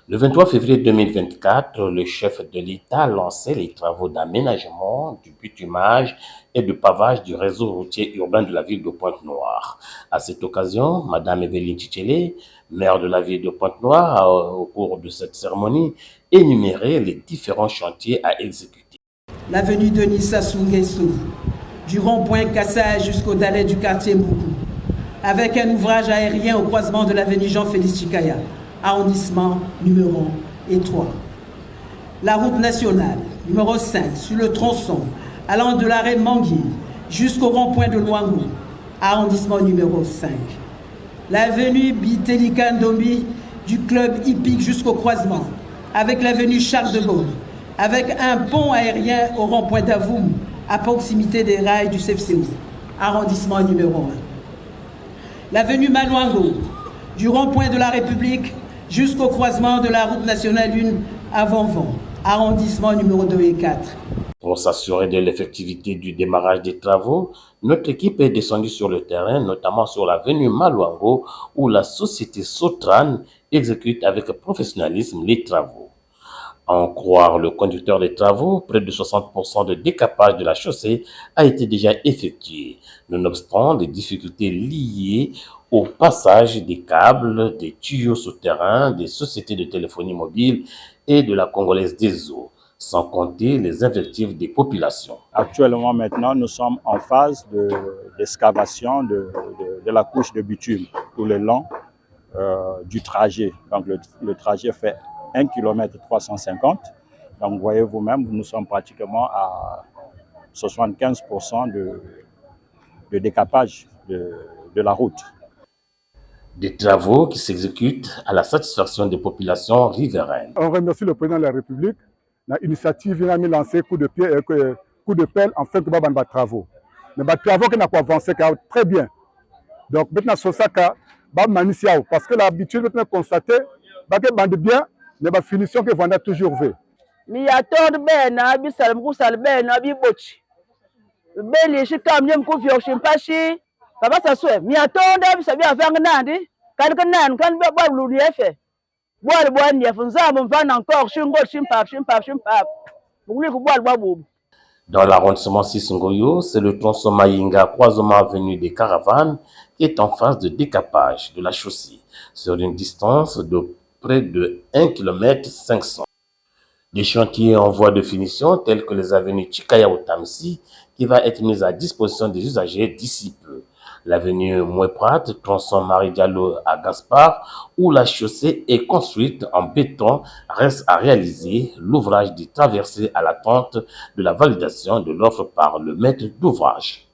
Le 23 février 2024, le chef de l'État a lancé les travaux d'aménagement, du bitumage et de pavage du réseau routier urbain de la ville de Pointe-Noire. À cette occasion, Madame Evelyne Chichele, maire de la ville de Pointe-Noire, a, au cours de cette cérémonie, énuméré les différents chantiers à exécuter. L'avenue Denis Sassou Nguesso, du rond-point Kassai jusqu'au Dalet du quartier Mboukou, avec un ouvrage aérien au croisement de l'avenue Jean-Félix Chikaya, arrondissement numéro 3. La route nationale numéro 5 sur le tronçon allant de l'arrêt Mangui jusqu'au rond-point de Luango, arrondissement numéro 5. L'avenue Bitelika Ndombi du club hippique jusqu'au croisement avec l'avenue Charles de Gaulle, avec un pont aérien au rond-point d'Avoum à proximité des rails du CFCO, arrondissement numéro 1. L'avenue Malouango, du rond-point de la République jusqu'au croisement de la route nationale 1 à Vonvon, arrondissement numéro 2 et 4. Pour s'assurer de l'effectivité du démarrage des travaux, notre équipe est descendue sur le terrain, notamment sur l'avenue Malouango, où la société Sotran exécute avec professionnalisme les travaux. À en croire le conducteur des travaux, près de 60% de décapage de la chaussée a été déjà effectué, nonobstant des difficultés liées au passage des câbles, des tuyaux souterrains, des sociétés de téléphonie mobile et de la Congolaise des eaux, sans compter les invectives des populations. Actuellement, maintenant, nous sommes en phase d'excavation de la couche de bitume tout le long du trajet. Donc, le trajet fait 1 km 350. Donc, voyez vous-même, nous sommes pratiquement à 75% de décapage de la route. Des travaux qui s'exécutent à la satisfaction des populations riveraines. On remercie le président de la République. L'initiative a mis lancé coup de pied et coup de pelle en fin de des travaux. Mais les travaux qui n'ont pas avancé très bien. Donc maintenant, c'est ça que parce que l'habitude maintenant constater que bande bien, mais la finition que vendait toujours vu. Mi ya tord ben na bi salam ku sal ben na bi bochi. Ben les chikam nyem ku fi ochimpashi. Baba sa swe mi ya tord bi sabi afang nandi. Kan kan be ba lu yefe. Boal boal yef nzam mvan encore shingo chimpap. Bugli ku boal babu. Dans l'arrondissement Sissungoyo, c'est le tronçon Mayinga, croisement avenue des Caravanes, qui est en phase de décapage de la chaussée, sur une distance de près de 1 km 500. Des chantiers en voie de finition, tels que les avenues Chikaya ou Tamsi, qui va être mise à disposition des usagers d'ici peu. L'avenue Moueprat, tronçon Marie Diallo à Gaspard, où la chaussée est construite en béton, reste à réaliser l'ouvrage des traversées à l'attente de la validation de l'offre par le maître d'ouvrage.